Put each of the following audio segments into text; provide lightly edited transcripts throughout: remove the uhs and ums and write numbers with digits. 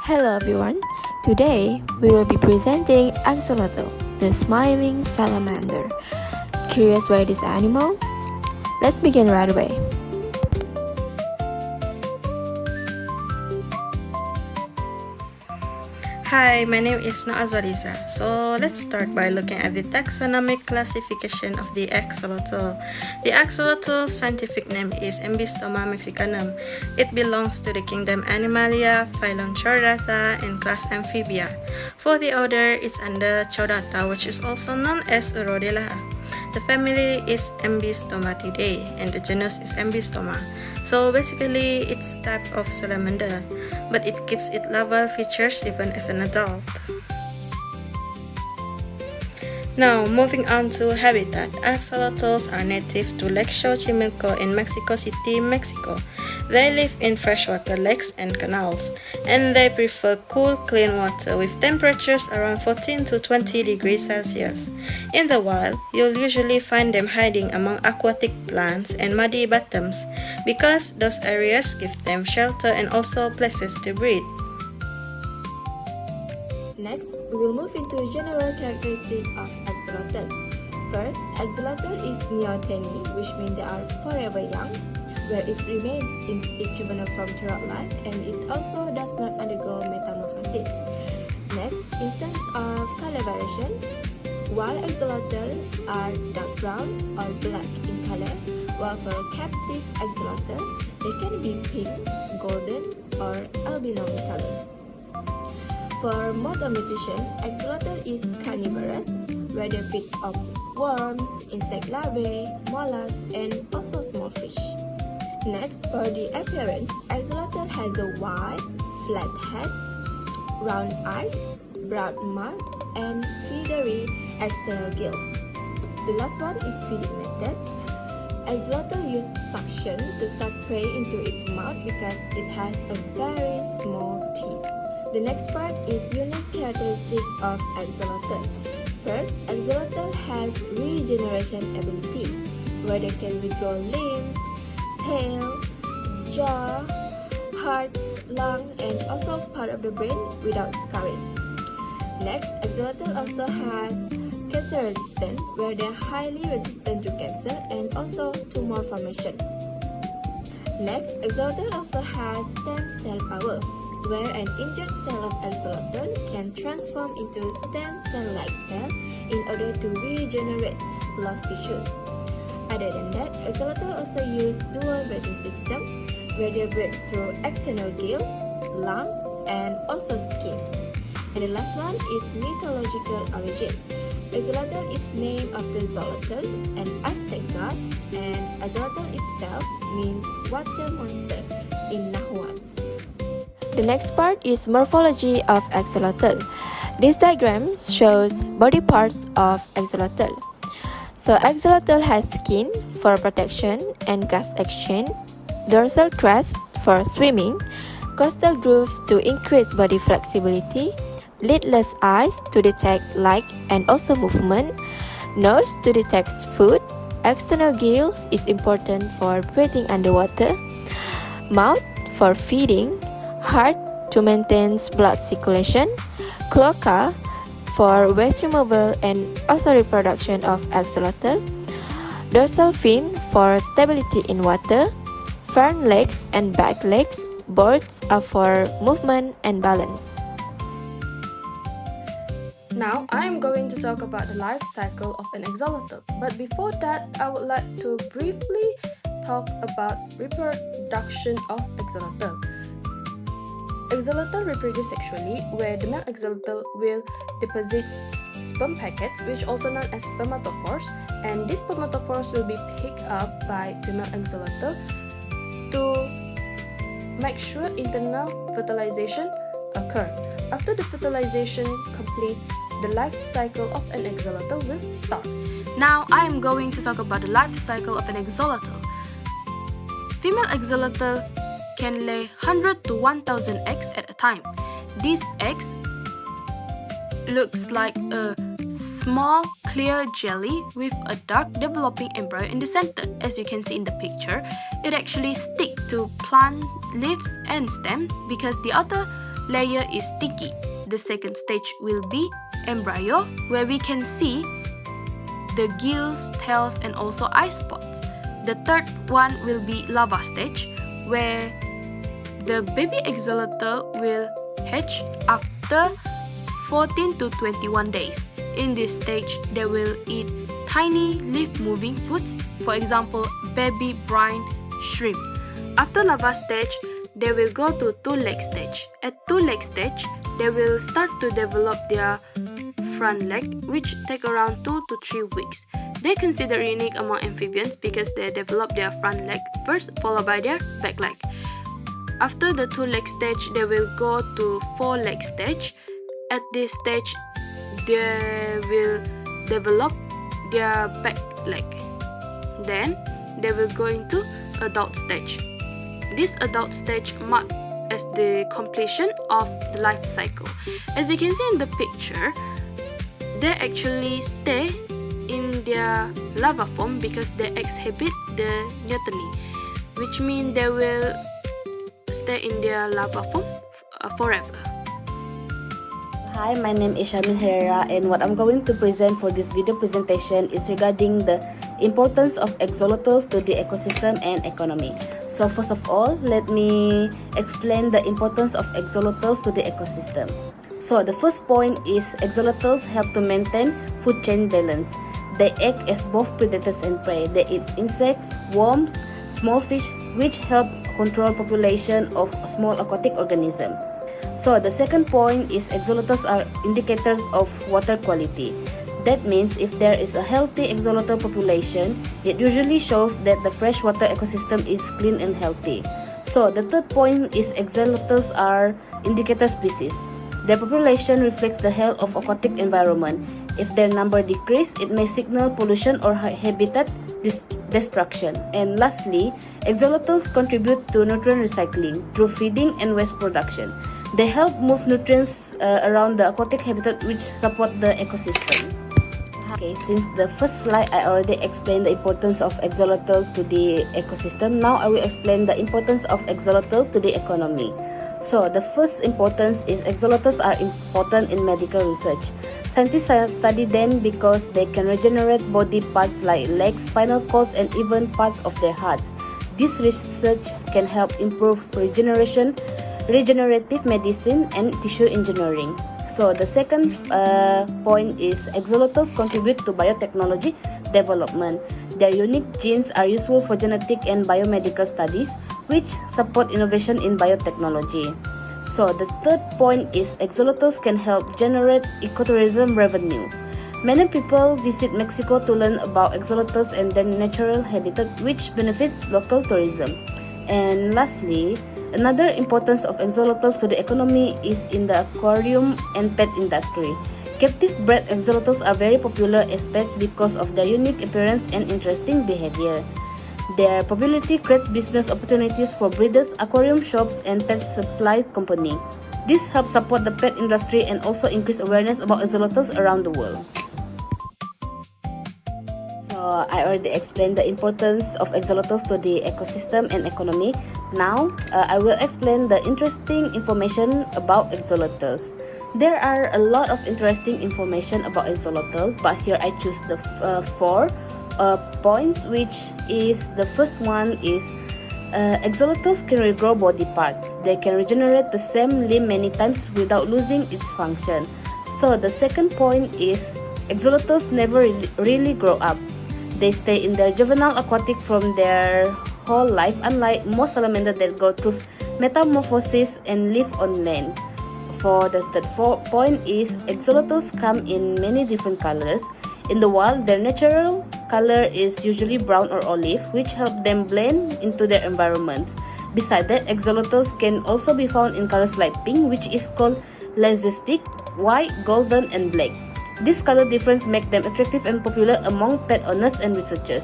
Hello everyone. Today we will be presenting Axolotl, the smiling salamander. Curious by this animal? Let's begin right away. Hi, my name is Naazwaliza. So let's start by looking at the taxonomic classification of the axolotl. The axolotl's scientific name is Embystoma mexicanum. It belongs to the kingdom Animalia, phylum Chordata, and class Amphibia. For the order, it's under Chordata, which is also known as Urodela. The family is Embystomatidae and the genus is Embystoma. So basically, it's type of salamander, but it keeps its larval features even as an adult. Now, moving on to habitat. Axolotls are native to Lake Xochimilco in Mexico City, Mexico. They live in freshwater lakes and canals, and they prefer cool, clean water with temperatures around 14 to 20 degrees Celsius. In the wild, you'll usually find them hiding among aquatic plants and muddy bottoms because those areas give them shelter and also places to breed. Next, we will move into general characteristics of axolotl. First, axolotl is neoteny, which means they are forever young, where it remains in its juvenile form throughout life, and it also does not undergo metamorphosis. Next, in terms of color variation, wild axolotl are dark brown or black in color, while for captive axolotl, they can be pink, golden, or albino in color. For mode of nutrition, axolotl is carnivorous, where they feed on worms, insect larvae, mollusks, and also small fish. Next, for the appearance, axolotl has a wide, flat head, round eyes, broad mouth, and feathery external gills. The last one is feeding method. Axolotl use suction to suck prey into its mouth because it has a very small teeth. The next part is unique characteristic of axolotl. First, axolotl has regeneration ability, where they can regrow limbs, tail, jaw, heart, lung, and also part of the brain without scarring. Next, axolotl also has cancer resistance, where they are highly resistant to cancer and also tumor formation. Next, axolotl also has stem cell power, where an injured cell of axolotl can transform into stem cell-like cell in order to regenerate lost tissues. Other than that, axolotl also use dual breathing system, where they breathe through external gills, lung, and also skin. And the last one is mythological origin. Axolotl is named after Xolotl, an Aztec god, and axolotl itself means water monster in Nahuatl. The next part is morphology of axolotl. This diagram shows body parts of axolotl. So axolotl has skin for protection and gas exchange, dorsal crest for swimming, costal grooves to increase body flexibility, lidless eyes to detect light and also movement, nose to detect food, external gills is important for breathing underwater, mouth for feeding, heart to maintain blood circulation, cloaca for waste removal and also reproduction of axolotl, dorsal fin for stability in water, front legs and back legs both are for movement and balance. Now, I am going to talk about the life cycle of an axolotl. But before that, I would like to briefly talk about reproduction of axolotl. Axolotl reproduce sexually, where the male axolotl will deposit sperm packets, which also known as spermatophores, and these spermatophores will be picked up by female axolotl to make sure internal fertilization occur. After the fertilization complete, the life cycle of an axolotl will start. Now, I am going to talk about the life cycle of an axolotl. Female axolotl can lay 100 to 1000 eggs at a time. These eggs looks like a small clear jelly with a dark developing embryo in the center. As you can see in the picture, it actually sticks to plant leaves and stems because the outer layer is sticky. The second stage will be embryo, where we can see the gills, tails, and also eye spots. The third one will be larva stage, where the baby axolotl will hatch after 14 to 21 days. In this stage, they will eat tiny leaf-moving foods, for example, baby brine shrimp. After larva stage, they will go to two-leg stage. At two-leg stage, they will start to develop their front leg, which take around 2 to 3 weeks. They consider unique among amphibians because they develop their front leg first, followed by their back leg. After the two-leg stage, they will go to four-leg stage. At this stage, they will develop their back leg. Then, they will go into adult stage. This adult stage marks as the completion of the life cycle. As you can see in the picture, they actually stay in their larva form because they exhibit the neoteny, which means they will stay in their larva form forever. Hi, my name is Shamin Herrera, and what I'm going to present for this video presentation is regarding the importance of axolotls to the ecosystem and economy. So first of all, let me explain the importance of axolotls to the ecosystem. So the first point is axolotls help to maintain food chain balance. They act as both predators and prey. They eat insects, worms, small fish, which help control population of small aquatic organisms. So the second point is axolotls are indicators of water quality. That means if there is a healthy axolotl population, it usually shows that the freshwater ecosystem is clean and healthy. So the third point is axolotls are indicator species. Their population reflects the health of aquatic environment. If their number decrease, it may signal pollution or habitat destruction. And lastly, axolotls contribute to nutrient recycling through feeding and waste production. They help move nutrients around the aquatic habitat, which support the ecosystem. Okay, since the first slide I already explained the importance of axolotls to the ecosystem, now I will explain the importance of axolotl to the economy. So the first importance is axolotls are important in medical research. Scientists study them because they can regenerate body parts like legs, spinal cords, and even parts of their hearts. This research can help improve regenerative medicine and tissue engineering. So the second point is axolotls contribute to biotechnology development. Their unique genes are useful for genetic and biomedical studies, which support innovation in biotechnology. So the third point is axolotls can help generate ecotourism revenue. Many people visit Mexico to learn about axolotls and their natural habitat, which benefits local tourism. And lastly, another importance of axolotls to the economy is in the aquarium and pet industry. Captive bred axolotls are very popular as pets because of their unique appearance and interesting behavior. Their popularity creates business opportunities for breeders, aquarium shops, and pet supply companies. This helps support the pet industry and also increase awareness about axolotls around the world. So I already explained the importance of axolotls to the ecosystem and economy. Now, I will explain the interesting information about axolotls. There are a lot of interesting information about axolotls, but here I choose the four points, which is the first one is axolotls can regrow body parts. They can regenerate the same limb many times without losing its function. So the second point is axolotls never really grow up. They stay in their juvenile aquatic from their whole life, unlike most salamanders that go through metamorphosis and live on land. For the third point is axolotls come in many different colors. In the wild, their natural color is usually brown or olive, which help them blend into their environments. Besides that, axolotls can also be found in colors like pink, which is called leucistic, white, golden, and black. This color difference makes them attractive and popular among pet owners and researchers.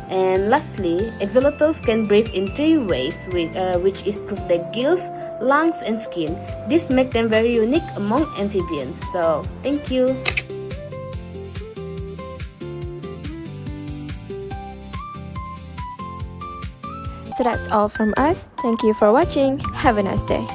And lastly, axolotls can breathe in three ways, which is through their gills, lungs, and skin. This makes them very unique among amphibians. So, thank you. So that's all from us. Thank you for watching. Have a nice day.